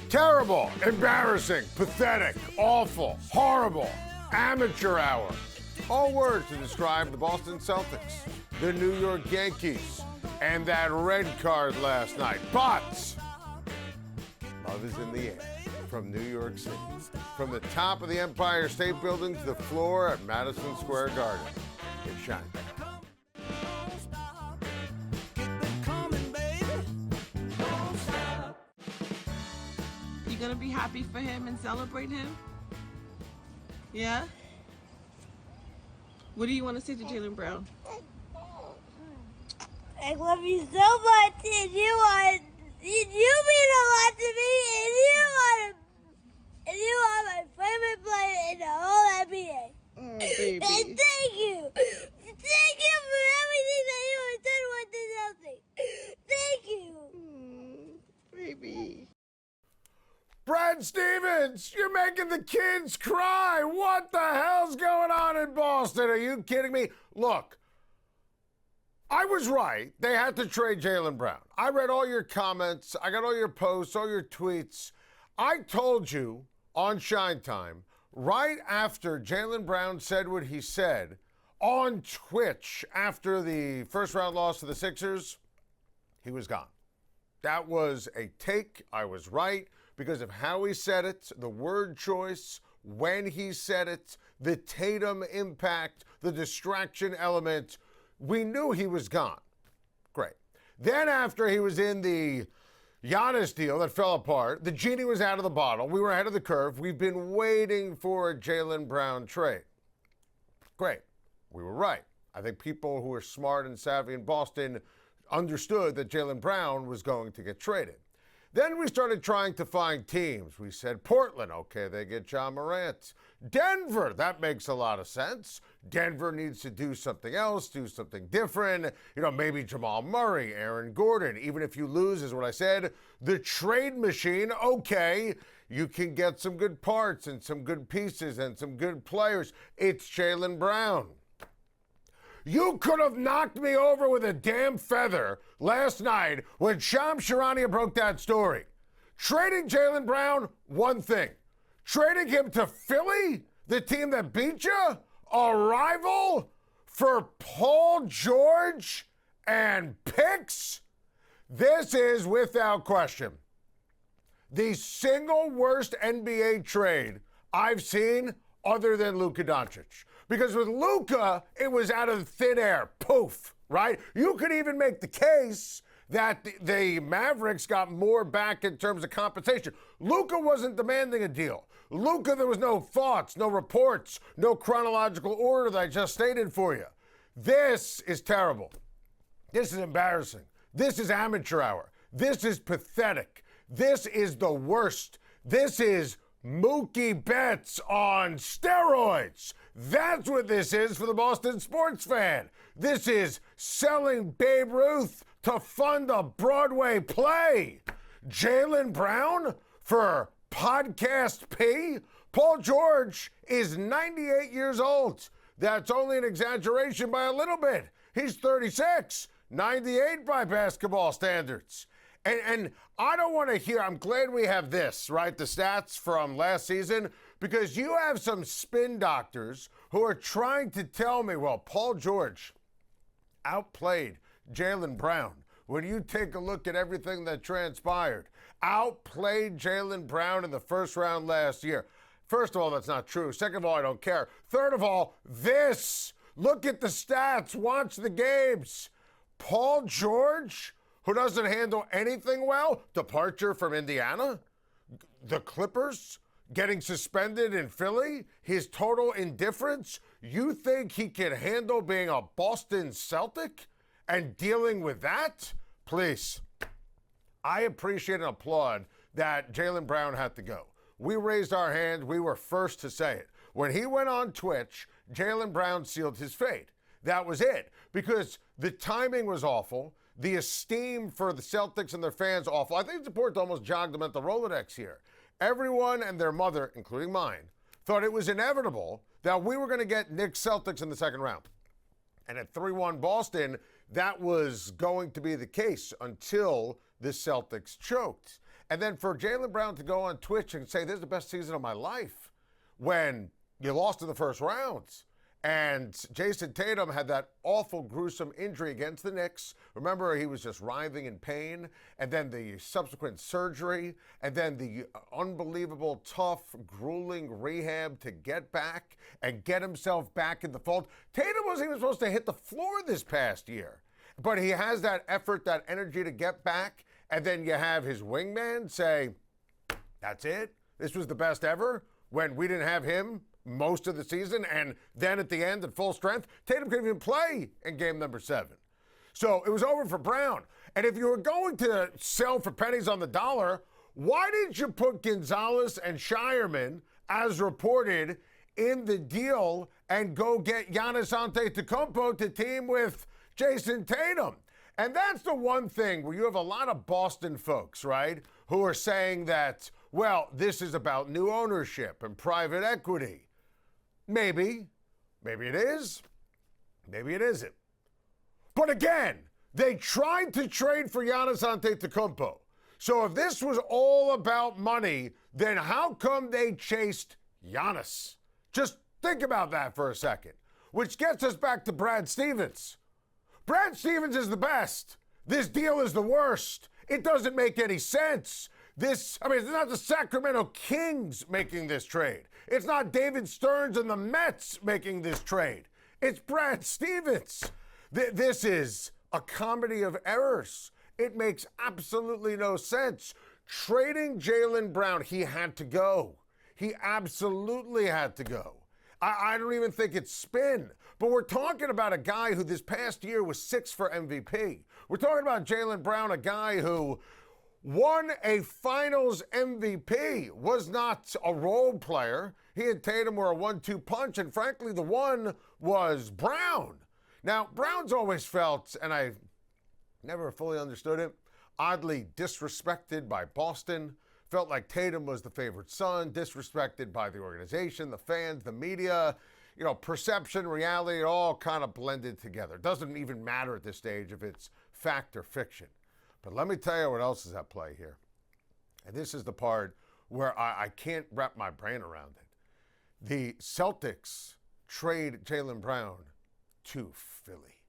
Terrible, embarrassing, pathetic, awful, horrible, amateur hour. All words to describe the Boston Celtics, the New York Yankees, and that red card last night. But love is in the air from New York City. From the top of the Empire State Building to the floor at Madison Square Garden. It's Schein. You gonna be happy for him and celebrate him? Yeah? What do you want to say to Jaylen Brown? I love you so much, and you mean a lot to me, and you are my favorite player in the whole NBA. Oh, baby. And thank you for everything that you have done with the Celtics. Thank you. Baby. Brad Stevens, you're making the kids cry. What the hell's going on in Boston? Are you kidding me? Look, I was right. They had to trade Jaylen Brown. I read all your comments. I got all your posts, all your tweets. I told you on Schein Time, right after Jaylen Brown said what he said on Twitch after the first round loss to the Sixers, he was gone. That was a take. I was right. Because of how he said it, the word choice, when he said it, the Tatum impact, the distraction element, we knew he was gone. Great. Then after he was in the Giannis deal that fell apart, the genie was out of the bottle. We were ahead of the curve. We've been waiting for a Jaylen Brown trade. Great. We were right. I think people who are smart and savvy in Boston understood that Jaylen Brown was going to get traded. Then we started trying to find teams. We said Portland, okay, they get John Morant. Denver, that makes a lot of sense. Denver needs to do something else, do something different. You know, maybe Jamal Murray, Aaron Gordon. Even if you lose, is what I said, the trade machine, okay, you can get some good parts and some good pieces and some good players. It's Jaylen Brown. You could have knocked me over with a damn feather last night when Shams Charania broke that story. Trading Jaylen Brown, one thing. Trading him to Philly, the team that beat you, a rival, for Paul George and picks, this is, without question, the single worst NBA trade I've seen other than Luka Doncic. Because with Luka, it was out of thin air. Poof, right? You could even make the case that the Mavericks got more back in terms of compensation. Luka wasn't demanding a deal. Luka, there was no thoughts, no reports, no chronological order that I just stated for you. This is terrible. This is embarrassing. This is amateur hour. This is pathetic. This is the worst. This is Mookie Betts on steroids. That's what this is for the Boston sports fan. This is selling Babe Ruth to fund a Broadway play. Jaylen Brown for podcast P? Paul George is 98 years old. That's only an exaggeration by a little bit. He's 36, 98 by basketball standards. And I don't want to hear, I'm glad we have this, right? The stats from last season, because you have some spin doctors who are trying to tell me, well, Paul George outplayed Jaylen Brown. When you take a look at everything that transpired, outplayed Jaylen Brown in the first round last year. First of all, that's not true. Second of all, I don't care. Third of all, this. Look at the stats. Watch the games. Paul George, who doesn't handle anything well, departure from Indiana, the Clippers getting suspended in Philly, his total indifference. You think he can handle being a Boston Celtic and dealing with that? Please. I appreciate and applaud that Jaylen Brown had to go. We raised our hand. We were first to say it. When he went on Twitch, Jaylen Brown sealed his fate. That was it. Because the timing was awful. The esteem for the Celtics and their fans awful. I think it's important to almost jog the mental Rolodex here. Everyone and their mother, including mine, thought it was inevitable that we were going to get Knicks Celtics in the second round. And at 3-1 Boston, that was going to be the case until the Celtics choked. And then for Jaylen Brown to go on Twitch and say, this is the best season of my life, when you lost in the first rounds. And Jason Tatum had that awful, gruesome injury against the Knicks. Remember, he was just writhing in pain. And then the subsequent surgery. And then the unbelievable, tough, grueling rehab to get back and get himself back in the fold. Tatum wasn't even supposed to hit the floor this past year. But he has that effort, that energy to get back. And then you have his wingman say, that's it? This was the best ever? When we didn't have him most of the season, and then at the end at full strength, Tatum couldn't even play in game number 7. So it was over for Brown. And if you were going to sell for pennies on the dollar, why didn't you put Gonzalez and Shireman, as reported, in the deal and go get Giannis Antetokounmpo to team with Jason Tatum? And that's the one thing where you have a lot of Boston folks, right, who are saying that, well, this is about new ownership and private equity. Maybe. Maybe it is. Maybe it isn't. But again, they tried to trade for Giannis Antetokounmpo. So if this was all about money, then how come they chased Giannis? Just think about that for a second. Which gets us back to Brad Stevens. Brad Stevens is the best. This deal is the worst. It doesn't make any sense. It's not the Sacramento Kings making this trade. It's not David Stearns and the Mets making this trade. It's Brad Stevens. This is a comedy of errors. It makes absolutely no sense. Trading Jaylen Brown, he had to go. He absolutely had to go. I don't even think it's spin. But we're talking about a guy who this past year was 6 for MVP. We're talking about Jaylen Brown, a guy who won a finals MVP, was not a role player. He and Tatum were a 1-2 punch, and frankly, the one was Brown. Now, Brown's always felt, and I never fully understood it, oddly disrespected by Boston. Felt like Tatum was the favorite son, disrespected by the organization, the fans, the media. You know, perception, reality, it all kind of blended together. It doesn't even matter at this stage if it's fact or fiction. But let me tell you what else is at play here. And this is the part where I can't wrap my brain around it. The Celtics trade Jaylen Brown to Philly.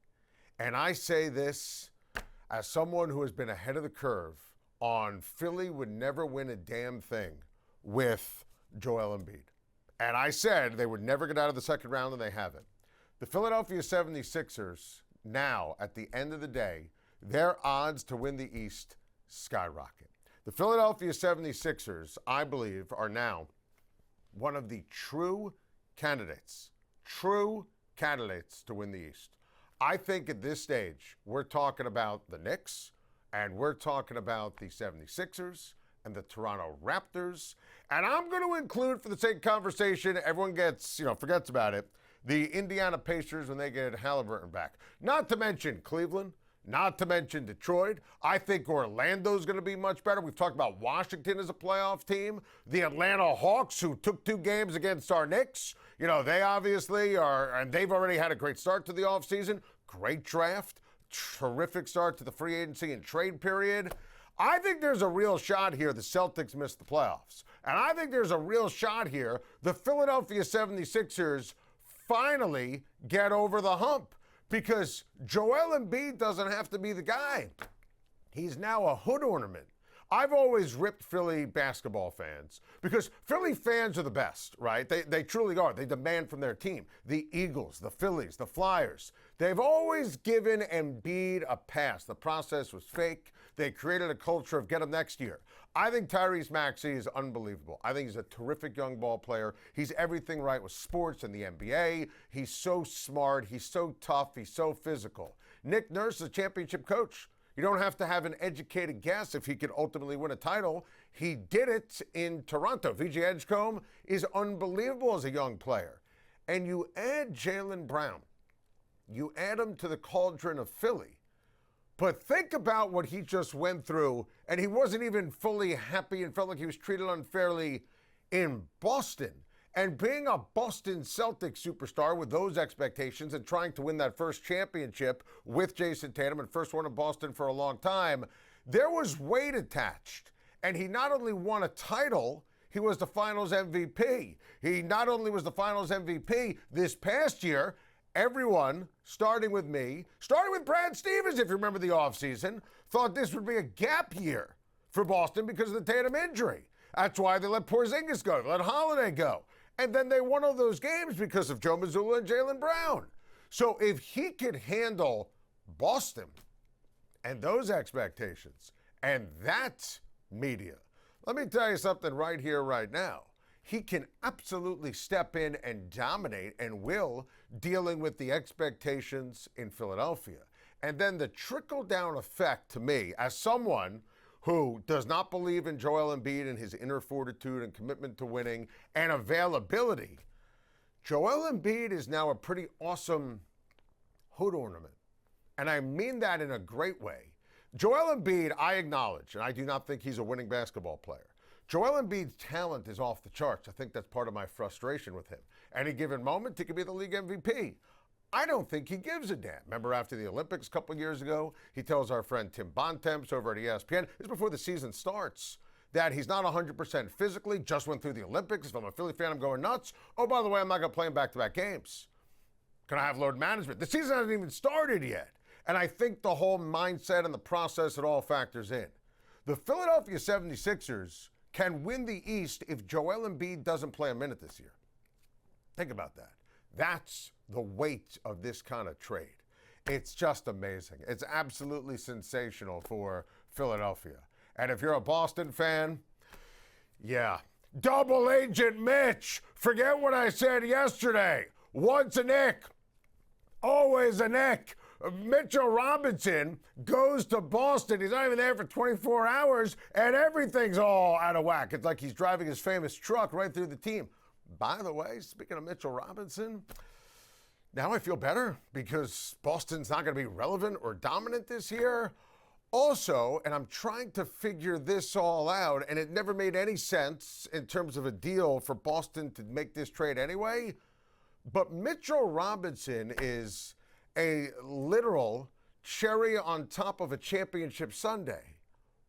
And I say this as someone who has been ahead of the curve on Philly would never win a damn thing with Joel Embiid. And I said they would never get out of the second round, and they haven't. The Philadelphia 76ers, now, at the end of the day, their odds to win the East skyrocket. The Philadelphia 76ers, I believe, are now one of the true candidates to win the East. I think at this stage, we're talking about the Knicks, and we're talking about the 76ers and the Toronto Raptors. And I'm going to include, for the sake of conversation, everyone forgets about it, the Indiana Pacers when they get Halliburton back. Not to mention Cleveland, not to mention Detroit. I think Orlando's going to be much better. We've talked about Washington as a playoff team. The Atlanta Hawks, who took 2 games against our Knicks. You know, they obviously are, and they've already had a great start to the offseason. Great draft. Terrific start to the free agency and trade period. I think there's a real shot here the Celtics missed the playoffs. And I think there's a real shot here the Philadelphia 76ers finally get over the hump. Because Joel Embiid doesn't have to be the guy. He's now a hood ornament. I've always ripped Philly basketball fans because Philly fans are the best, right? They truly are. They demand from their team. The Eagles, the Phillies, the Flyers. They've always given Embiid a pass. The process was fake. They created a culture of get him next year. I think Tyrese Maxey is unbelievable. I think he's a terrific young ball player. He's everything right with sports and the NBA. He's so smart. He's so tough. He's so physical. Nick Nurse is a championship coach. You don't have to have an educated guess if he could ultimately win a title. He did it in Toronto. VJ Edgecombe is unbelievable as a young player. And you add Jaylen Brown. You add him to the cauldron of Philly. But think about what he just went through, and he wasn't even fully happy and felt like he was treated unfairly in Boston. And being a Boston Celtics superstar with those expectations and trying to win that first championship with Jason Tatum and first one in Boston for a long time, there was weight attached. And he not only won a title, he was the finals MVP. He not only was the finals MVP this past year, everyone, starting with me, starting with Brad Stevens, if you remember the offseason, thought this would be a gap year for Boston because of the Tatum injury. That's why they let Porzingis go, they let Holiday go. And then they won all those games because of Joe Mazzulla and Jaylen Brown. So if he could handle Boston and those expectations and that media, let me tell you something right here, right now. He can absolutely step in and dominate and will, dealing with the expectations in Philadelphia. And then the trickle-down effect to me, as someone who does not believe in Joel Embiid and his inner fortitude and commitment to winning and availability, Joel Embiid is now a pretty awesome hood ornament. And I mean that in a great way. Joel Embiid, I acknowledge, and I do not think he's a winning basketball player. Joel Embiid's talent is off the charts. I think that's part of my frustration with him. Any given moment, he could be the league MVP. I don't think he gives a damn. Remember after the Olympics a couple years ago, he tells our friend Tim Bontemps over at ESPN, this is before the season starts, that he's not 100% physically, just went through the Olympics. If I'm a Philly fan, I'm going nuts. Oh, by the way, I'm not going to play him back-to-back games. Can I have load management? The season hasn't even started yet. And I think the whole mindset and the process, it all factors in. The Philadelphia 76ers can win the East if Joel Embiid doesn't play a minute this year. Think about that. That's the weight of this kind of trade. It's just amazing. It's absolutely sensational for Philadelphia. And if you're a Boston fan, yeah. Double Agent Mitch. Forget what I said yesterday. Once a Nick, always a Nick. Mitchell Robinson goes to Boston. He's not even there for 24 hours, and everything's all out of whack. It's like he's driving his famous truck right through the team. By the way, speaking of Mitchell Robinson, now I feel better because Boston's not going to be relevant or dominant this year. Also, and I'm trying to figure this all out, and it never made any sense in terms of a deal for Boston to make this trade anyway, but Mitchell Robinson is a literal cherry on top of a championship sundae.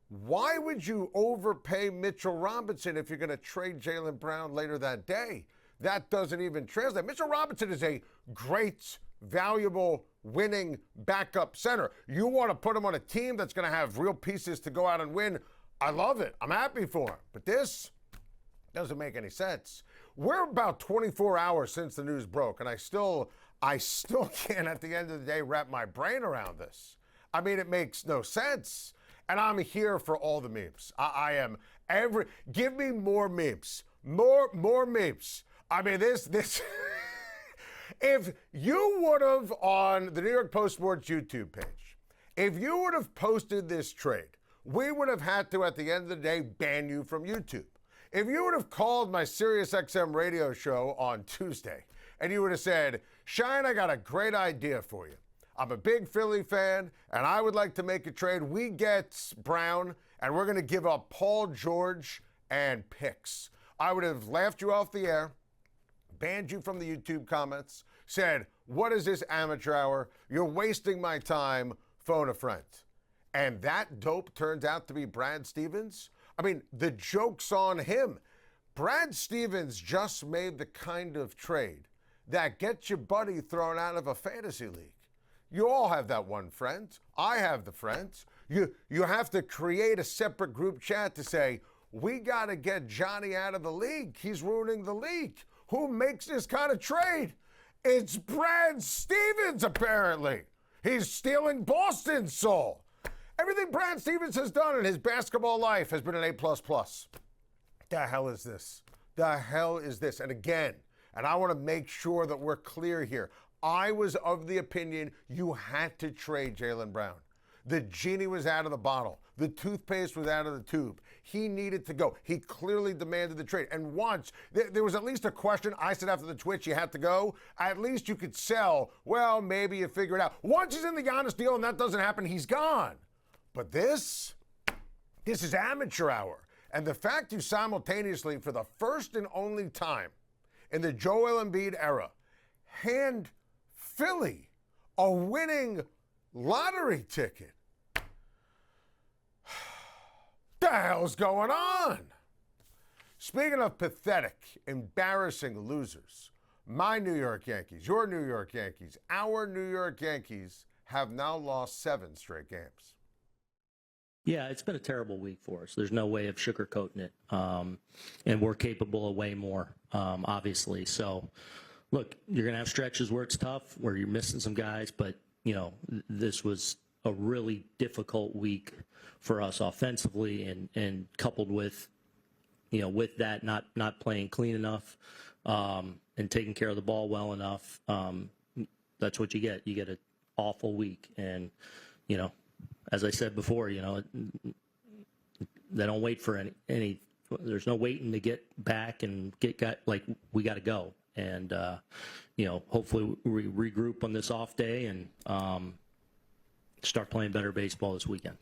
Why would you overpay Mitchell Robinson if you're going to trade Jaylen Brown later that day? That doesn't even translate. Mitchell Robinson is a great, valuable, winning backup center. You want to put him on a team that's going to have real pieces to go out and win. I love it. I'm happy for him. But this doesn't make any sense. We're about 24 hours since the news broke, and I still can't, at the end of the day, wrap my brain around this. I mean, it makes no sense. And I'm here for all the memes. I am give me more memes. More memes. I mean, this, if you would have, on the New York Post Sports YouTube page, if you would have posted this trade, we would have had to, at the end of the day, ban you from YouTube. If you would have called my SiriusXM radio show on Tuesday and you would have said, Schein, I got a great idea for you. I'm a big Philly fan, and I would like to make a trade. We get Brown, and we're going to give up Paul George and picks. I would have laughed you off the air, banned you from the YouTube comments, said, what is this amateur hour? You're wasting my time. Phone a friend. And that dope turns out to be Brad Stevens. I mean, the joke's on him. Brad Stevens just made the kind of trade that gets your buddy thrown out of a fantasy league. You all have that one friend. I have the friends. You have to create a separate group chat to say, we got to get Johnny out of the league. He's ruining the league. Who makes this kind of trade? It's Brad Stevens, apparently. He's stealing Boston's soul. Everything Brad Stevens has done in his basketball life has been an A++. The hell is this? The hell is this? And again, and I want to make sure that we're clear here, I was of the opinion you had to trade Jaylen Brown. The genie was out of the bottle. The toothpaste was out of the tube. He needed to go. He clearly demanded the trade. And once, there was at least a question. I said after the Twitch, you had to go. At least you could sell. Well, maybe you figure it out. Once he's in the Giannis deal and that doesn't happen, he's gone. But this is amateur hour. And the fact you simultaneously, for the first and only time in the Joel Embiid era, hand Philly a winning lottery ticket. The hell's going on? Speaking of pathetic, embarrassing losers, my New York Yankees, your New York Yankees, our New York Yankees have now lost 7 straight games. Yeah, it's been a terrible week for us. There's no way of sugarcoating it. And we're capable of way more, obviously. So, look, you're going to have stretches where it's tough, where you're missing some guys. But, you know, this was a really difficult week for us offensively, and coupled with, you know, with that not playing clean enough and taking care of the ball well enough, that's what you get. You get an awful week. And, you know, as I said before, you know, they don't wait for any there's no waiting to get back and like we got to go. And, you know, hopefully we regroup on this off day and start playing better baseball this weekend.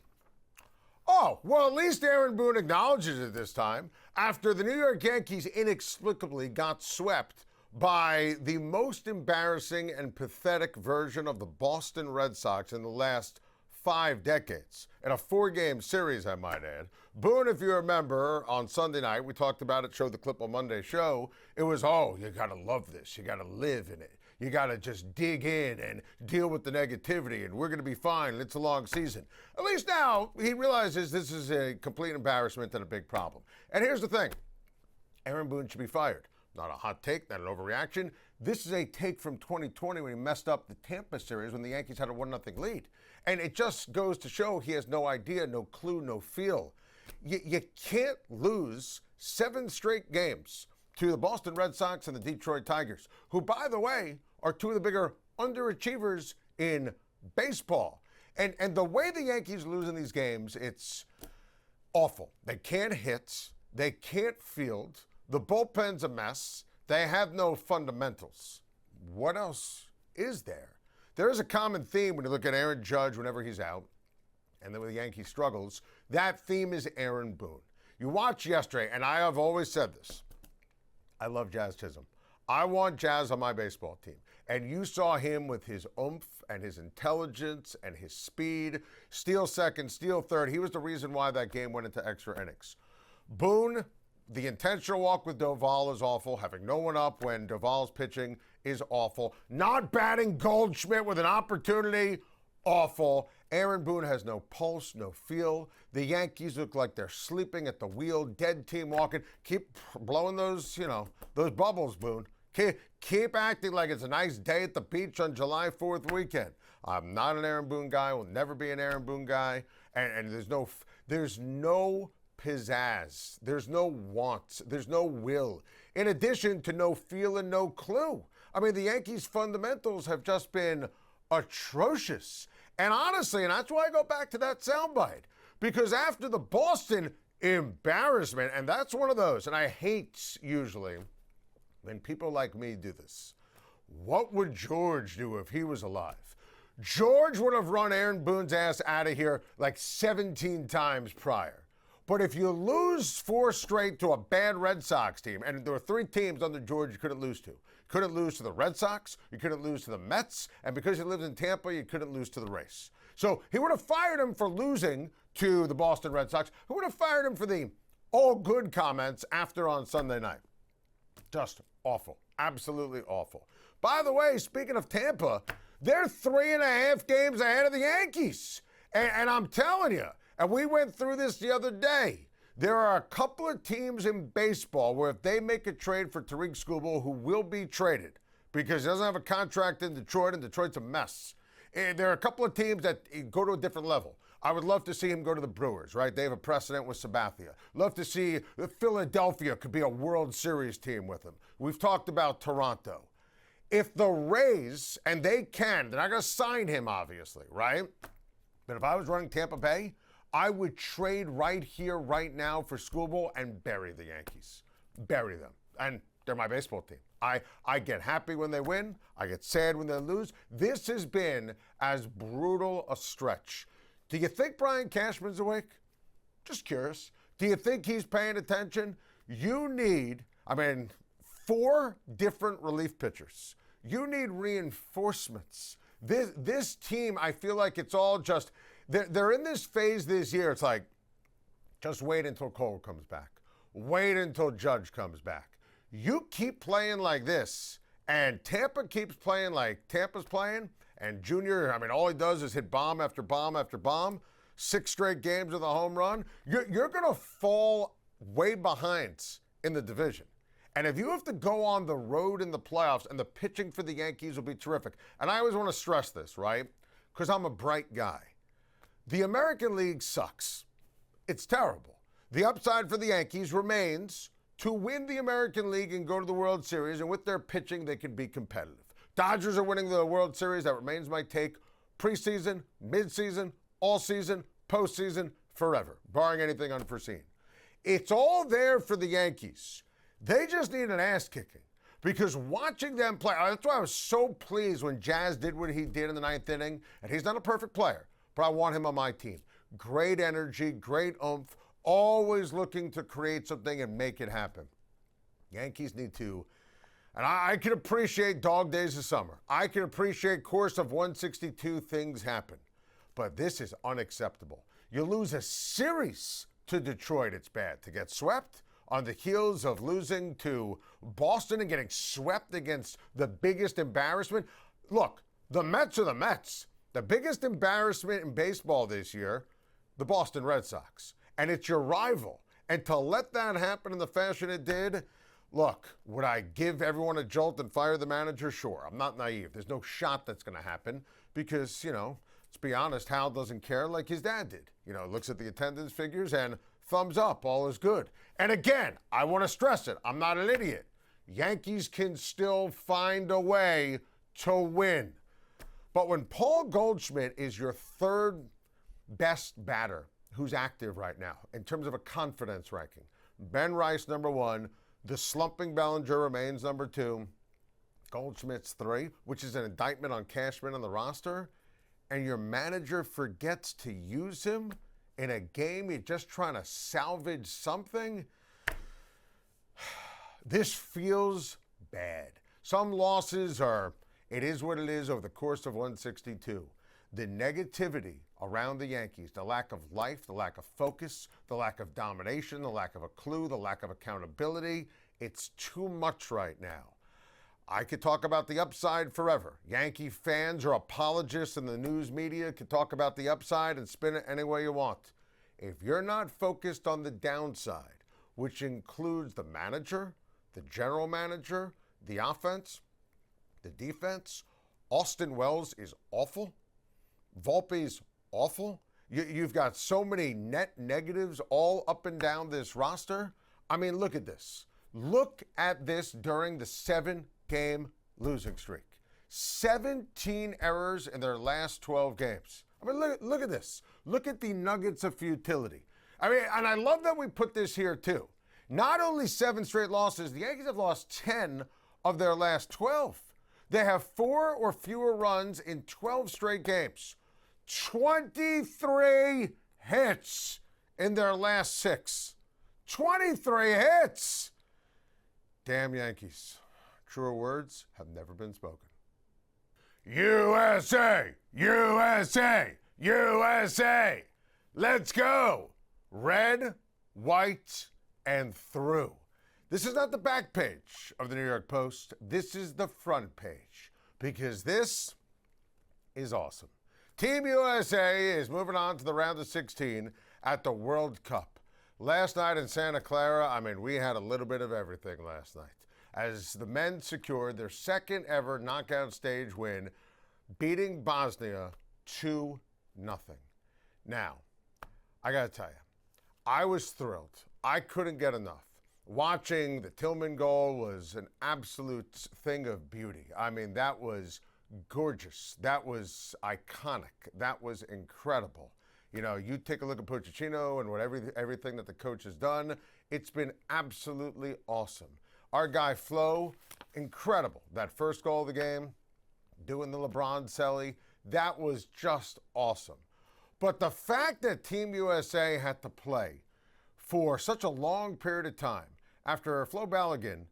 Oh, well, at least Aaron Boone acknowledges it this time after the New York Yankees inexplicably got swept by the most embarrassing and pathetic version of the Boston Red Sox in the last 5 decades. In a 4-game series, I might add. Boone, if you remember, on Sunday night, we talked about it, showed the clip on Monday's show. It was, oh, you got to love this. You got to live in it. You got to just dig in and deal with the negativity, and we're going to be fine. It's a long season. At least now he realizes this is a complete embarrassment and a big problem. And here's the thing. Aaron Boone should be fired. Not a hot take, not an overreaction. This is a take from 2020 when he messed up the Tampa series when the Yankees had a 1-0 lead. And it just goes to show he has no idea, no clue, no feel. You can't lose 7 straight games to the Boston Red Sox and the Detroit Tigers, who, by the way, are 2 of the bigger underachievers in baseball. And the way the Yankees lose in these games, it's awful. They can't hit. They can't field. The bullpen's a mess. They have no fundamentals. What else is there? There is a common theme when you look at Aaron Judge whenever he's out, and then when the Yankees struggles. That theme is Aaron Boone. You watch yesterday, and I have always said this. I love Jazz Chisholm. I want Jazz on my baseball team. And you saw him with his oomph and his intelligence and his speed. Steal second, steal third. He was the reason why that game went into extra innings. Boone, the intentional walk with Doval is awful. Having no one up when Doval's pitching is awful. Not batting Goldschmidt with an opportunity, awful. Aaron Boone has no pulse, no feel. The Yankees look like they're sleeping at the wheel, dead team walking. Keep blowing those, those bubbles, Boone. Keep acting like it's a nice day at the beach on July 4th weekend. I'm not an Aaron Boone guy. Will never be an Aaron Boone guy. And there's no pizzazz. There's no want. There's no will. In addition to no feel and no clue. I mean, the Yankees' fundamentals have just been atrocious. And honestly, and that's why I go back to that soundbite, because after the Boston embarrassment, and that's one of those, and I hate usually when people like me do this. What would George do if he was alive? George would have run Aaron Boone's ass out of here like 17 times prior. But if you lose 4 straight to a bad Red Sox team, and there were 3 teams under George you couldn't lose to. You couldn't lose to the Red Sox, you couldn't lose to the Mets, and because he lived in Tampa, you couldn't lose to the Rays. So he would have fired him for losing to the Boston Red Sox. He would have fired him for the all good comments after on Sunday night. Just awful. Absolutely awful. By the way, speaking of Tampa, they're 3.5 games ahead of the Yankees. And I'm telling you, and we went through this the other day, there are a couple of teams in baseball where if they make a trade for Tariq Skubal, who will be traded because he doesn't have a contract in Detroit, and Detroit's a mess. And there are a couple of teams that go to a different level. I would love to see him go to the Brewers, right? They have a precedent with Sabathia. Love to see Philadelphia could be a World Series team with him. We've talked about Toronto. If the Rays, and they can, they're not going to sign him, obviously, right? But if I was running Tampa Bay, I would trade right here, right now for Skubal and bury the Yankees. Bury them. And they're my baseball team. I get happy when they win. I get sad when they lose. This has been as brutal a stretch. Do you think Brian Cashman's awake? Just curious. Do you think he's paying attention? You need, 4 different relief pitchers. You need reinforcements. This team, I feel like it's all just, they're in this phase this year. It's like, Just wait until Cole comes back. Wait until Judge comes back. You keep playing like this, and Tampa keeps playing like Tampa's playing, and Junior, I mean, all he does is hit bomb after bomb after bomb, 6 straight games with a home run. You're going to fall way behind in the division. And if you have to go on the road in the playoffs, and the pitching for the Yankees will be terrific. And I always want to stress this, right? Because I'm a bright guy. The American League sucks. It's terrible. The upside for the Yankees remains to win the American League and go to the World Series, and with their pitching, they can be competitive. Dodgers are winning the World Series. That remains my take. Preseason, midseason, all season, postseason, forever, barring anything unforeseen. It's all there for the Yankees. They just need an ass kicking, because watching them play, that's why I was so pleased when Jazz did what he did in the 9th inning, and he's not a perfect player, but I want him on my team. Great energy, great oomph, always looking to create something and make it happen. Yankees need to, and I can appreciate dog days of summer. I can appreciate course of 162 things happen, but this is unacceptable. You lose a series to Detroit, it's bad. To get swept on the heels of losing to Boston and getting swept against the biggest embarrassment. Look, the Mets are the Mets. The biggest embarrassment in baseball this year, the Boston Red Sox. And it's your rival. And to let that happen in the fashion it did, look, would I give everyone a jolt and fire the manager? Sure. I'm not naive. There's no shot that's going to happen because, let's be honest, Hal doesn't care like his dad did. Looks at the attendance figures and thumbs up, all is good. And again, I want to stress it. I'm not an idiot. Yankees can still find a way to win. But when Paul Goldschmidt is your 3rd best batter who's active right now in terms of a confidence ranking, Ben Rice number 1, the slumping Bellinger remains number 2, Goldschmidt's 3, which is an indictment on Cashman on the roster, and your manager forgets to use him in a game you're just trying to salvage something, this feels bad. Some losses it is what it is over the course of 162. The negativity around the Yankees, the lack of life, the lack of focus, the lack of domination, the lack of a clue, the lack of accountability, it's too much right now. I could talk about the upside forever. Yankee fans or apologists in the news media could talk about the upside and spin it any way you want. If you're not focused on the downside, which includes the manager, the general manager, the offense, the defense, Austin Wells is awful. Volpe's awful. You've got so many net negatives all up and down this roster. I mean, look at this. Look at this during the 7-game losing streak. 17 errors in their last 12 games. I mean, look at this. Look at the nuggets of futility. I mean, and I love that we put this here too. Not only 7 straight losses, the Yankees have lost 10 of their last 12. They have 4 or fewer runs in 12 straight games. 23 hits in their last 6. 23 hits! Damn Yankees. Truer words have never been spoken. USA! USA! USA! Let's go! Red, white, and through. This is not the back page of the New York Post. This is the front page because this is awesome. Team USA is moving on to the round of 16 at the World Cup. Last night in Santa Clara, we had a little bit of everything last night as the men secured their 2nd ever knockout stage win, beating Bosnia 2-0. Now, I got to tell you, I was thrilled. I couldn't get enough. Watching the Tillman goal was an absolute thing of beauty. That was gorgeous. That was iconic. That was incredible. You take a look at Pochettino and everything that the coach has done. It's been absolutely awesome. Our guy Flo, incredible. That first goal of the game, doing the LeBron celly, that was just awesome. But the fact that Team USA had to play for such a long period of time after Flo Balogun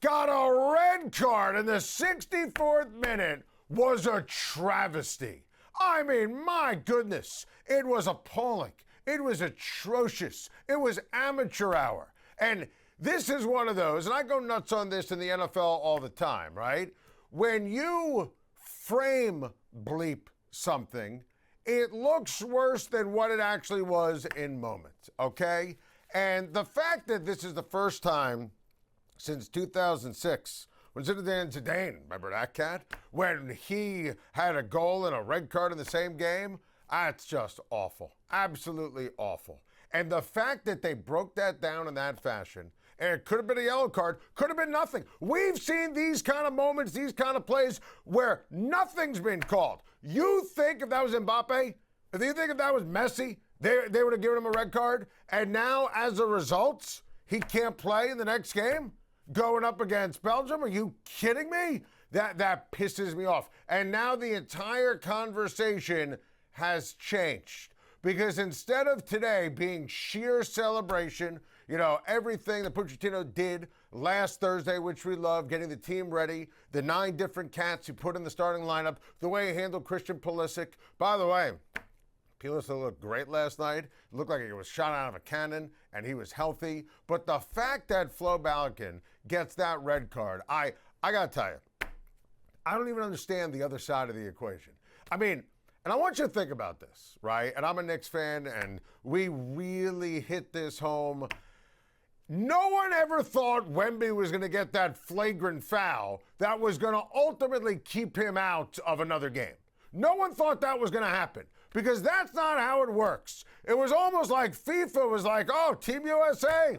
got a red card in the 64th minute was a travesty. My goodness, it was appalling. It was atrocious. It was amateur hour. And this is one of those, and I go nuts on this in the NFL all the time, right? When you frame bleep something, it looks worse than what it actually was in moments, okay? And the fact that this is the first time since 2006, when Zinedine Zidane, remember that cat? When he had a goal and a red card in the same game, that's just awful. Absolutely awful. And the fact that they broke that down in that fashion, and it could have been a yellow card, could have been nothing. We've seen these kind of moments, these kind of plays where nothing's been called. You think if that was Mbappe, if you think if that was Messi, they would have given him a red card? And now, as a result, he can't play in the next game? Going up against Belgium? Are you kidding me? That pisses me off. And now the entire conversation has changed. Because instead of today being sheer celebration, you know, everything that Pochettino did last Thursday, which we love, getting the team ready, the 9 different cats he put in the starting lineup, the way he handled Christian Pulisic. By the way, Pulisic looked great last night. It looked like he was shot out of a cannon, and he was healthy. But the fact that Flo Balogun gets that red card, I got to tell you, I don't even understand the other side of the equation. I mean, and I want you to think about this, right? And I'm a Knicks fan, and we really hit this home. No one ever thought Wemby was going to get that flagrant foul that was going to ultimately keep him out of another game. No one thought that was going to happen because that's not how it works. It was almost like FIFA was like, oh, Team USA,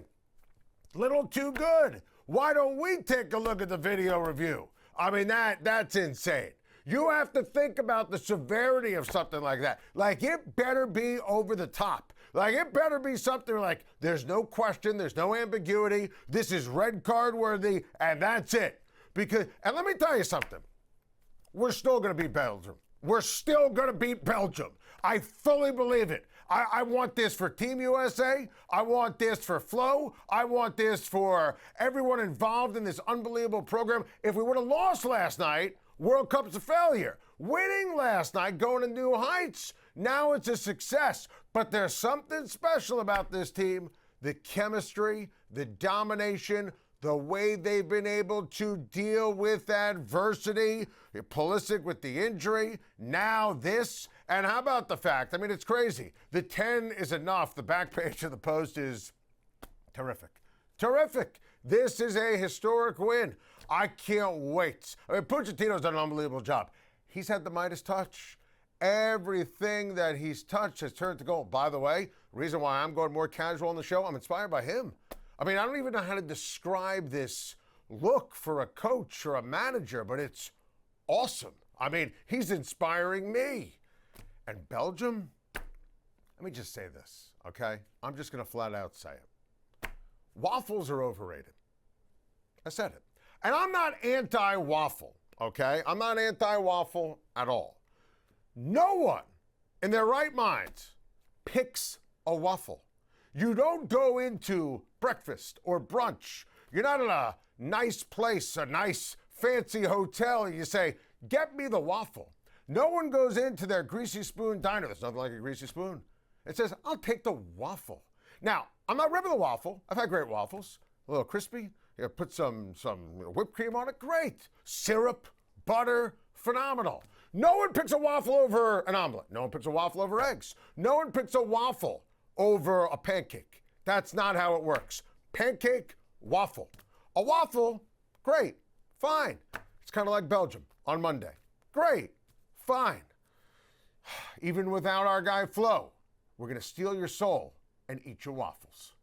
little too good. Why don't we take a look at the video review? I mean, that's insane. You have to think about the severity of something like that. Like, it better be over the top. Like, it better be something like, there's no question, there's no ambiguity, this is red card worthy, and that's it. Because, and let me tell you something, we're still going to beat Belgium. We're still going to beat Belgium. I fully believe it. I want this for Team USA. I want this for Flo. I want this for everyone involved in this unbelievable program. If we would have lost last night, World Cup's a failure. Winning last night, going to new heights, now it's a success. But there's something special about this team. The chemistry, the domination, the way they've been able to deal with adversity. Pulisic with the injury, now this. And how about the fact, I mean, it's crazy. The 10 is enough. The back page of the Post is terrific. Terrific. This is a historic win. I can't wait. I mean, Pochettino's done an unbelievable job. He's had the Midas touch. Everything that he's touched has turned to gold. By the way, reason why I'm going more casual on the show, I'm inspired by him. I mean, I don't even know how to describe this look for a coach or a manager, but it's awesome. I mean, he's inspiring me. And Belgium, let me just say this, okay? I'm just going to flat out say it. Waffles are overrated. I said it. And I'm not anti-waffle, okay? I'm not anti-waffle at all. No one in their right minds picks a waffle. You don't go into breakfast or brunch. You're not in a nice place, a nice fancy hotel, and you say, get me the waffle. No one goes into their greasy spoon diner. There's nothing like a greasy spoon. It says, I'll take the waffle. Now, I'm not ripping the waffle. I've had great waffles. A little crispy. You put some whipped cream on it. Great. Syrup, butter, phenomenal. No one picks a waffle over an omelet. No one picks a waffle over eggs. No one picks a waffle over a pancake. That's not how it works. Pancake, waffle. A waffle, great, fine. It's kind of like Belgium on Monday. Great, fine. Even without our guy Flo, we're going to steal your soul and eat your waffles.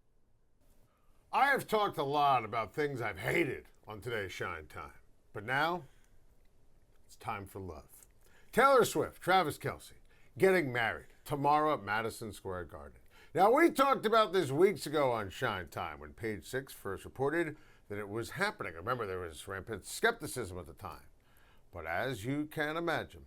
I have talked a lot about things I've hated on today's Schein Time, but now it's time for love. Taylor Swift, Travis Kelce, getting married tomorrow at Madison Square Garden. Now, we talked about this weeks ago on Schein Time when Page 6 first reported that it was happening. Remember, there was rampant skepticism at the time. But as you can imagine,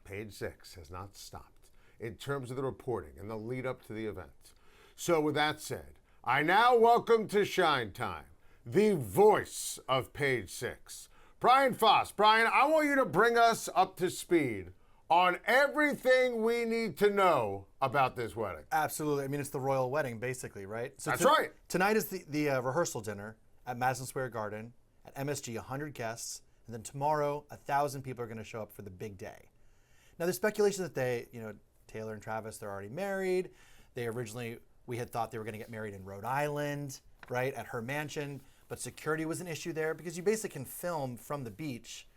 Page 6 has not stopped in terms of the reporting and the lead up to the event. So with that said, I now welcome to Schein Time the voice of Page 6, Brian Foss. Brian, I want you to bring us up to speed on everything we need to know about this wedding. Absolutely. I mean, it's the royal wedding, basically, right? So That's right. Tonight is the rehearsal dinner at Madison Square Garden at MSG, 100 guests. And then tomorrow, 1,000 people are going to show up for the big day. Now, there's speculation that Taylor and Travis, they're already married. We had thought they were going to get married in Rhode Island, right, at her mansion. But security was an issue there because you basically can film from the beach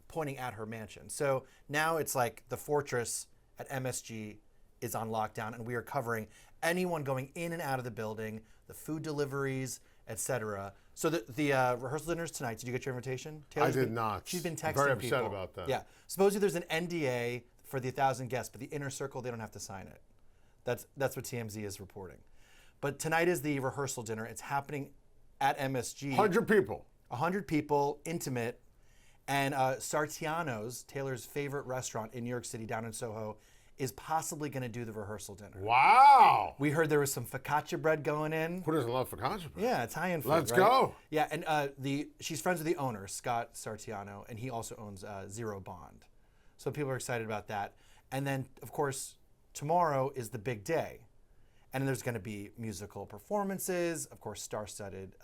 pointing at her mansion. So now it's like the fortress at MSG is on lockdown, and we are covering anyone going in and out of the building, the food deliveries, etc. So the rehearsal dinner is tonight. Did you get your invitation? I did not. She's been texting Very people. upset about that. Yeah. Supposedly there's an NDA for the 1,000 guests, but the inner circle, they don't have to sign it. That's what TMZ is reporting. But tonight is the rehearsal dinner. It's happening at MSG. 100 people. 100 people, intimate. And Sartiano's, Taylor's favorite restaurant in New York City, down in Soho, is possibly going to do the rehearsal dinner. Wow. We heard there was some focaccia bread going in. Who doesn't love focaccia bread? Yeah, Italian food. Let's right? go. Yeah, and she's friends with the owner, Scott Sartiano, and he also owns Zero Bond. So people are excited about that. And then, of course, tomorrow is the big day. And there's going to be musical performances, of course, star-studded.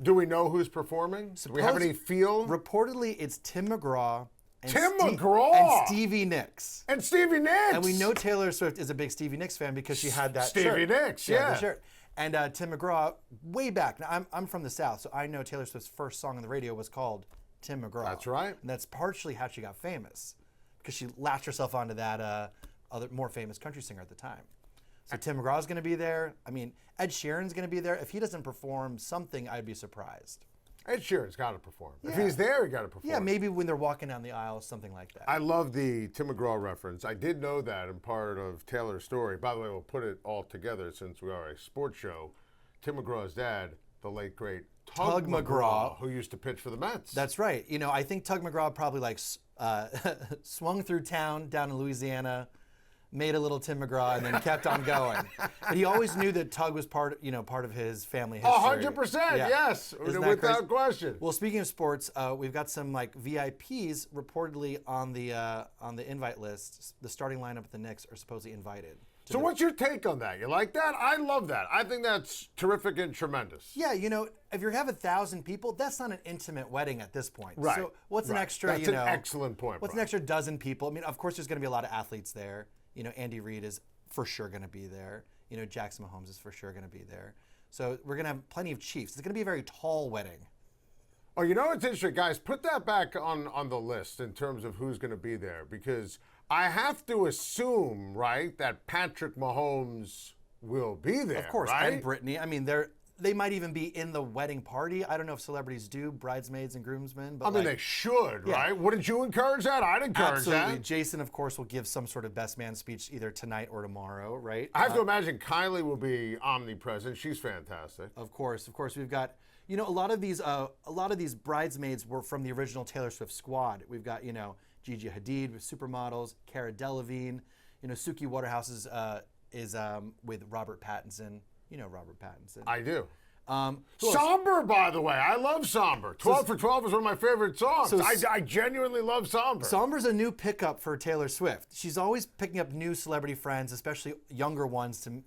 Do we know who's performing? Do we have any feel? Reportedly, it's Tim McGraw. And McGraw! And Stevie Nicks. And Stevie Nicks! And we know Taylor Swift is a big Stevie Nicks fan because she had that shirt. Stevie Nicks, She had yeah. the shirt. And Tim McGraw, way back. Now, I'm from the South, so I know Taylor Swift's first song on the radio was called Tim McGraw. That's right. And that's partially how she got famous, because she latched herself onto that other more famous country singer at the time. So Tim McGraw's going to be there. I mean, Ed Sheeran's going to be there. If he doesn't perform something, I'd be surprised. Ed Sheeran's got to perform. If Yeah. he's there, he got to perform. Yeah, maybe when they're walking down the aisle, something like that. I love the Tim McGraw reference. I did know that in part of Taylor's story. By the way, we'll put it all together since we are a sports show. Tim McGraw's dad, the late, great Tug McGraw, who used to pitch for the Mets. That's right. You know, I think Tug McGraw probably swung through town down in Louisiana, made a little Tim McGraw, and then kept on going. But he always knew that Tug was part of his family history. 100%, Yeah. yes, Isn't that without crazy? question. Well, speaking of sports, we've got some VIPs reportedly on the invite list. The starting lineup at the Knicks are supposedly invited. So what's your take on that? You like that? I love that. I think that's terrific and tremendous. Yeah, if you have 1,000 people, that's not an intimate wedding at this point. Right. So what's an Right. extra? That's an excellent point, What's Brian. an extra dozen people? I mean, of course, there's going to be a lot of athletes there. Andy Reid is for sure going to be there. Jackson Mahomes is for sure going to be there. So we're going to have plenty of Chiefs. It's going to be a very tall wedding. Oh, it's interesting, guys. Put that back on the list in terms of who's going to be there, because I have to assume, right, that Patrick Mahomes will be there. Of course, right? and Brittany. I mean, they might even be in the wedding party. I don't know if celebrities do, bridesmaids and groomsmen. But I mean, they should, yeah. right? Wouldn't you encourage that? I'd encourage absolutely. that. Jason, of course, will give some sort of best man speech either tonight or tomorrow, right? I have to imagine Kylie will be omnipresent. She's fantastic. Of course, we've got a lot of these bridesmaids were from the original Taylor Swift squad. We've got Gigi Hadid with Supermodels, Cara Delevingne. Suki Waterhouse is with Robert Pattinson. Robert Pattinson. I do. Who else? Somber, by the way. I love Somber. 12 for 12 is one of my favorite songs. So- I genuinely love Somber. Somber's a new pickup for Taylor Swift. She's always picking up new celebrity friends, especially younger ones, to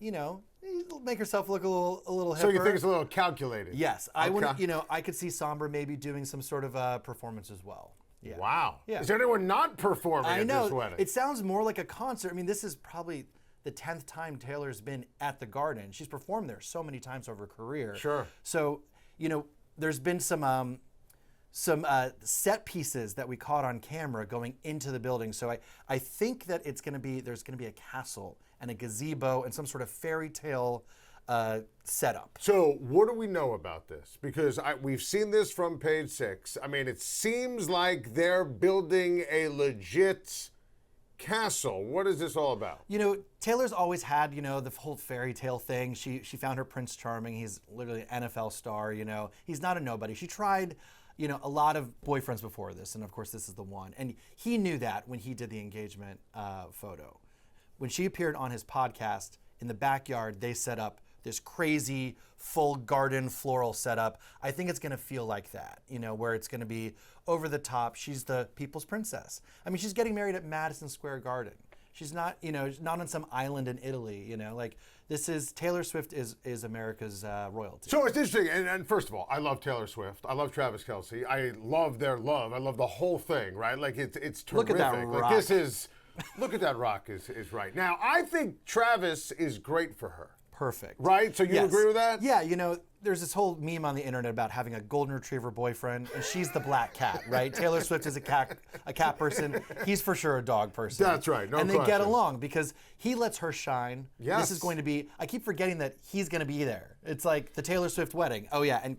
make herself look a little hipper. So you think it's a little calculated? Yes, I Okay. would. I could see Somber maybe doing some sort of performance as well. Yeah. Wow. Yeah. Is anyone not performing I at know. this wedding? It sounds more like a concert. I mean, this is probably the 10th time Taylor's been at the Garden. She's performed there so many times over her career. Sure. So, there's been some set pieces that we caught on camera going into the building. So I think that there's going to be a castle and a gazebo and some sort of fairy tale setup. So what do we know about this? Because we've seen this from page 6. I mean, it seems like they're building a legit castle. What is this all about? Taylor's always had, the whole fairy tale thing. She found her Prince Charming. He's literally an NFL star, He's not a nobody. She tried, a lot of boyfriends before this, and of course this is the one. And he knew that when he did the engagement photo. When she appeared on his podcast, in the backyard, they set up this crazy full garden floral setup. I think it's going to feel like that, where it's going to be over the top. She's the people's princess. I mean, she's getting married at Madison Square Garden. She's not, not on some island in Italy, like this is, Taylor Swift is America's royalty. So it's interesting, and first of all, I love Taylor Swift. I love Travis Kelce. I love their love. I love the whole thing, right? Like it's terrific. Look at that rock. Like this is, look at that rock is right. Now, I think Travis is great for her. Perfect. Right? So you agree with that? Yeah, there's this whole meme on the internet about having a golden retriever boyfriend, and she's the black cat, right? Taylor Swift is a cat person. He's for sure a dog person. That's right, no And they get question. along because he lets her shine. Yes. This is going to be, I keep forgetting that he's going to be there. It's like the Taylor Swift wedding. Oh yeah,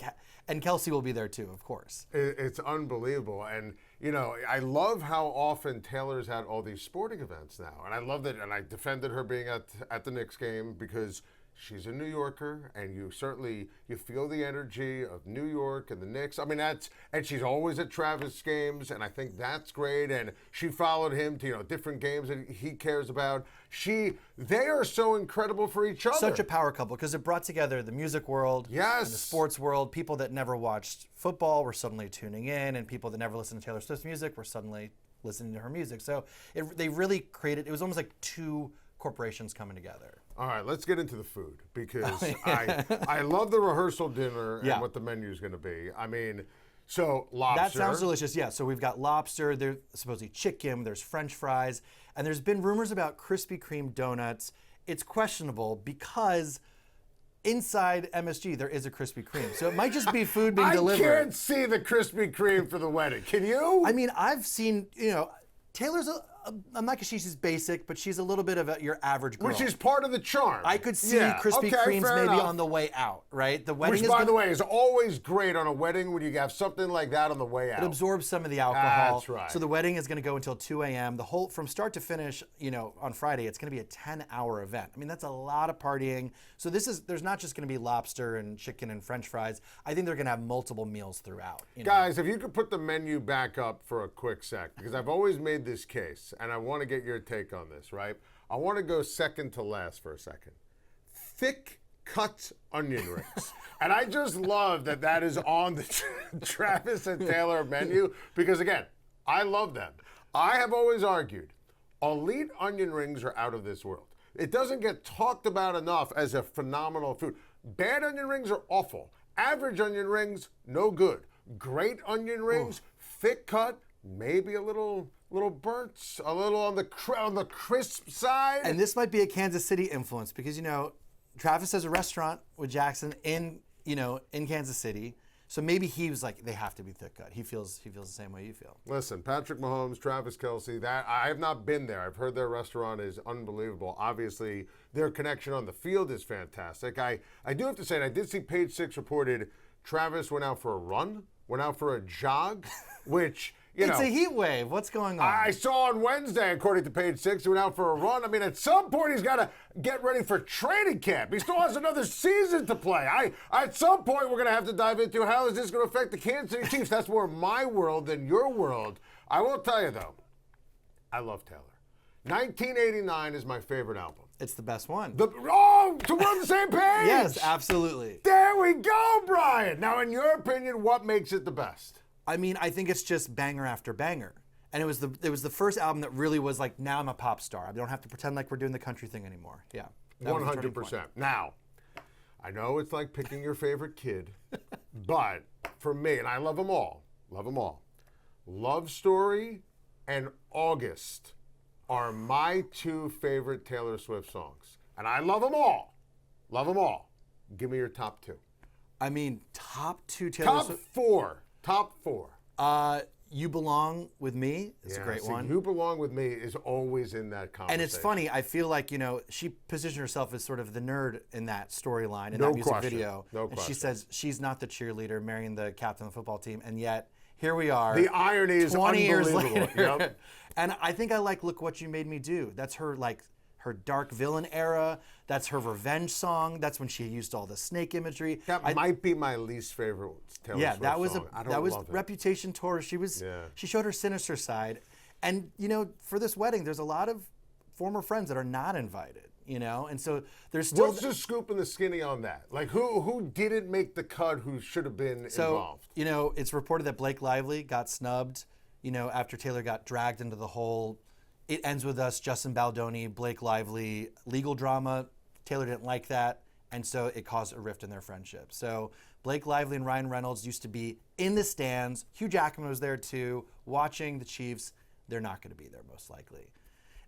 and Kelsey will be there too, of course. It's unbelievable. And, I love how often Taylor's at all these sporting events now. And I love that, and I defended her being at the Knicks game because she's a New Yorker, and you feel the energy of New York and the Knicks. I mean, and she's always at Travis games, and I think that's great. And she followed him to different games that he cares about. They are so incredible for each other. Such a power couple because it brought together the music world, yes, and the sports world. People that never watched football were suddenly tuning in, and people that never listened to Taylor Swift's music were suddenly listening to her music. So they really created. It was almost like two corporations coming together. All right, let's get into the food because I love the rehearsal dinner and what the menu is going to be. I mean, so lobster. That sounds delicious, yeah. So we've got lobster, there's supposedly chicken, there's French fries, and there's been rumors about Krispy Kreme donuts. It's questionable because inside MSG there is a Krispy Kreme. So it might just be food being delivered. I can't see the Krispy Kreme for the wedding. Can you? I mean, I've seen, Taylor's I'm not because she's basic, but she's a little bit of your average girl. Which is part of the charm. I could see Krispy Kremes maybe enough. on the way out, right? The wedding Which, by the way, is always great on a wedding when you have something like that on the way out. It absorbs some of the alcohol. That's right. So the wedding is going to go until 2 a.m. The whole, from start to finish, on Friday, it's going to be a 10-hour event. I mean, that's a lot of partying. So there's not just going to be lobster and chicken and French fries. I think they're going to have multiple meals throughout. Guys, if you could put the menu back up for a quick sec, because I've always made this case, and I want to get your take on this, right? I want to go second to last for a second. Thick cut onion rings. And I just love that is on the Travis and Taylor menu because, again, I love them. I have always argued elite onion rings are out of this world. It doesn't get talked about enough as a phenomenal food. Bad onion rings are awful. Average onion rings, no good. Great onion rings, thick cut, maybe a little burnt, a little on the crisp side. And this might be a Kansas City influence because Travis has a restaurant with Jackson in Kansas City. So maybe he was like, they have to be thick cut. He feels the same way you feel. Listen, Patrick Mahomes, Travis Kelce, that I have not been there. I've heard their restaurant is unbelievable. Obviously, their connection on the field is fantastic. I do have to say, and I did see Page Six reported Travis went out for a run, went out for a jog, which it's a heat wave. What's going on? I saw on Wednesday, according to Page Six, he went out for a run. I mean, at some point, he's got to get ready for training camp. He still has another season to play. At some point, we're going to have to dive into how is this going to affect the Kansas City Chiefs. That's more my world than your world. I will tell you, though, I love Taylor. 1989 is my favorite album. It's the best one. So we're on the same page? Yes, absolutely. There we go, Brian. Now, in your opinion, what makes it the best? I mean, I think it's just banger after banger. And it was the first album that really was like, now I'm a pop star. I don't have to pretend like we're doing the country thing anymore. Yeah. 100%. Now, I know it's like picking your favorite kid, but for me, and I love them all, Love Story and August are my two favorite Taylor Swift songs. And I love them all. Love them all. Give me your top two. I mean, top two Taylor Swift. Top four. You Belong With Me is a great one. You Belong With Me is always in that conversation. And it's funny, I feel like, she positioned herself as sort of the nerd in that storyline, in No that music question. video. No and question. she says she's not the cheerleader marrying the captain of the football team, and yet here we are. The irony is 20 years unbelievable. later. Yep. And I think I like Look What You Made Me Do. That's her her dark villain era. That's her revenge song. That's when she used all the snake imagery. That might be my least favorite Taylor Swift that was song. that was love it. Reputation tour. She showed her sinister side, and for this wedding, there's a lot of former friends that are not invited. you know? And so there's still... What's the scoop and the skinny on that? Like, who didn't make the cut who should have been involved? You know, it's reported that Blake Lively got snubbed, you know, after Taylor got dragged into the whole "It Ends With Us," Justin Baldoni, Blake Lively legal drama. Taylor didn't like that, and so it caused a rift in their friendship. So Blake Lively and Ryan Reynolds used to be in the stands. Hugh Jackman was there too, watching the Chiefs. They're not going to be there most likely.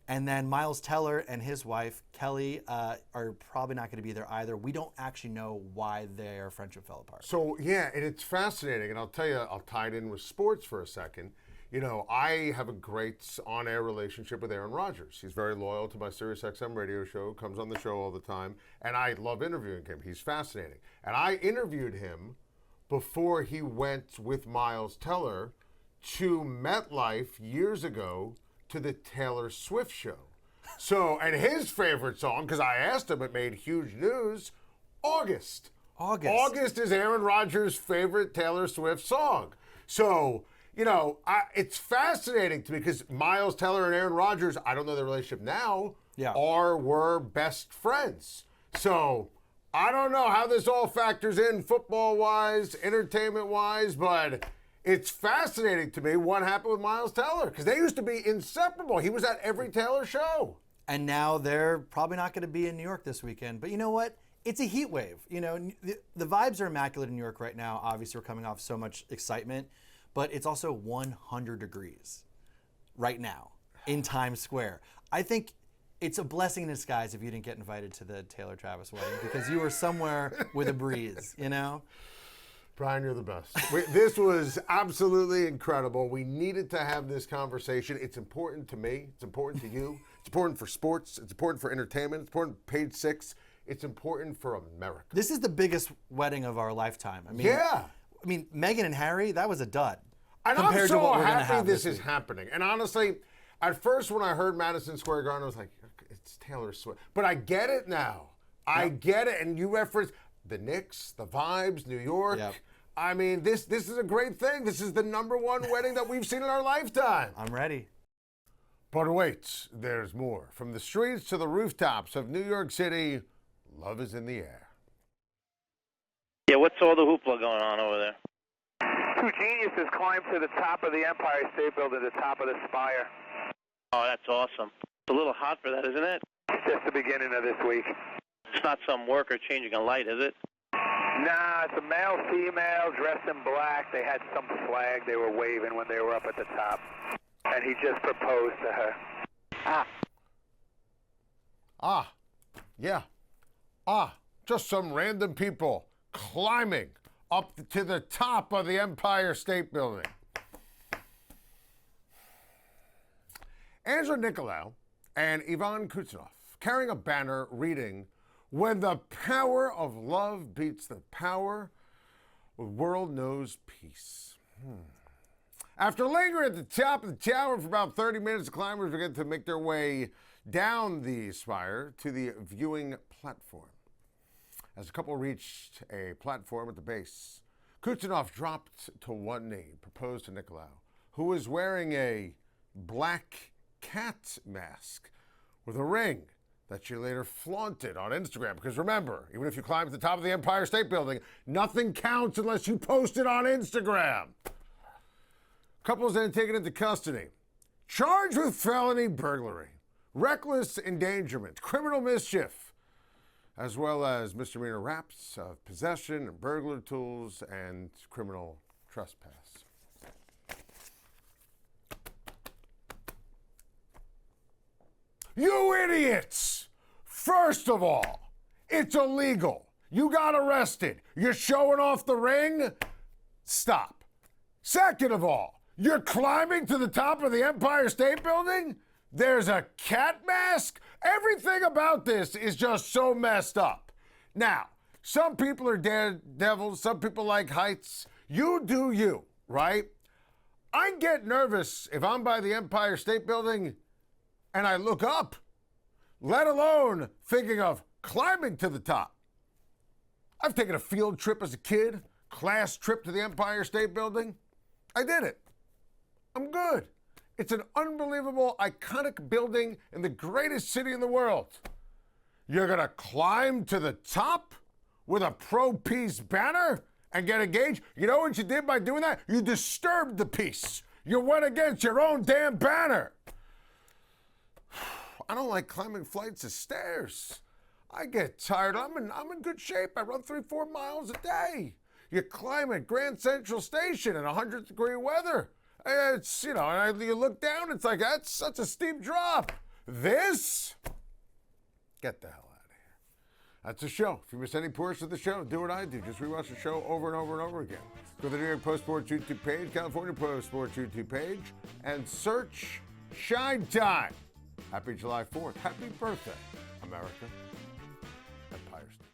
And then Miles Teller and his wife, Kelly, are probably not going to be there either. We don't actually know why their friendship fell apart. So, yeah, and it's fascinating. And I'll tell you, I'll tie it in with sports for a second. You know, I have a great on-air relationship with Aaron Rodgers. He's very loyal to my SiriusXM radio show, comes on the show all the time, and I love interviewing him. He's fascinating. And I interviewed him before he went with Miles Teller to MetLife years ago to the Taylor Swift show. So, and his favorite song, because I asked him, it made huge news, August. August is Aaron Rodgers' favorite Taylor Swift song. So, you know, it's fascinating to me because Miles Teller and Aaron Rodgers, I don't know their relationship now, were best friends. So, I don't know how this all factors in football-wise, entertainment-wise, but it's fascinating to me what happened with Miles Teller because they used to be inseparable. He was at every Taylor show. And now they're probably not going to be in New York this weekend. But you know what? It's a heat wave. You know, the vibes are immaculate in New York right now. Obviously, we're coming off so much excitement. But it's also 100 degrees right now in Times Square. I think it's a blessing in disguise if you didn't get invited to the Taylor Travis wedding because you were somewhere with a breeze, you know? Brian, you're the best. This was absolutely incredible. We needed to have this conversation. It's important to me. It's important to you. It's important for sports. It's important for entertainment. It's important for Page Six. It's important for America. This is the biggest wedding of our lifetime. I mean, yeah. I mean, Meghan and Harry, that was a dud. And I'm so happy this is happening. And honestly, at first when I heard Madison Square Garden, I was like, it's Taylor Swift. But I get it now. I get it. And you reference the Knicks, the vibes, New York. Yep. I mean, this is a great thing. This is the #1 wedding that we've seen in our lifetime. I'm ready. But wait, there's more. From the streets to the rooftops of New York City, love is in the air. Yeah, what's all the hoopla going on over there? Two geniuses climbed to the top of the Empire State Building, the top of the spire. Oh, that's awesome. It's a little hot for that, isn't it? It's just the beginning of this week. It's not some worker changing a light, is it? Nah, it's a male, female, dressed in black. They had some flag they were waving when they were up at the top. And he just proposed to her. Just some random people climbing up to the top of the Empire State Building. Angela Nicolau and Ivan Kuznetsov carrying a banner reading, "When the power of love beats the power, the world knows peace." After lingering at the top of the tower for about 30 minutes, the climbers began to make their way down the spire to the viewing platform. As the couple reached a platform at the base, Kuznetsov dropped to one knee, proposed to Nicolau, who was wearing a black cat mask with a ring that she later flaunted on Instagram. Because remember, even if you climb to the top of the Empire State Building, nothing counts unless you post it on Instagram. Couple's then taken into custody, charged with felony burglary, reckless endangerment, criminal mischief, as well as misdemeanor raps of possession and burglar tools and criminal trespass. You idiots! First of all, it's illegal. You got arrested. You're showing off the ring? Stop. Second of all, you're climbing to the top of the Empire State Building? There's a cat mask? Everything about this is just so messed up. Now, some people are daredevils, some people like heights. You do you, right? I get nervous if I'm by the Empire State Building and I look up, let alone thinking of climbing to the top. I've taken a field trip as a kid, class trip to the Empire State Building. I did it. I'm good. It's an unbelievable, iconic building in the greatest city in the world. You're going to climb to the top with a pro-peace banner and get engaged? You know what you did by doing that? You disturbed the peace. You went against your own damn banner. I don't like climbing flights of stairs. I get tired. I'm in good shape. I run 3-4 miles a day. You climb at Grand Central Station in 100-degree weather. It's, you know, and you look down, it's like, that's such a steep drop. This? Get the hell out of here. That's a show. If you miss any portion of the show, do what I do. Just rewatch the show over and over and over again. Go to the New York Post Sports YouTube page, California Post Sports YouTube page, and search Schein Time. Happy July 4th. Happy birthday, America.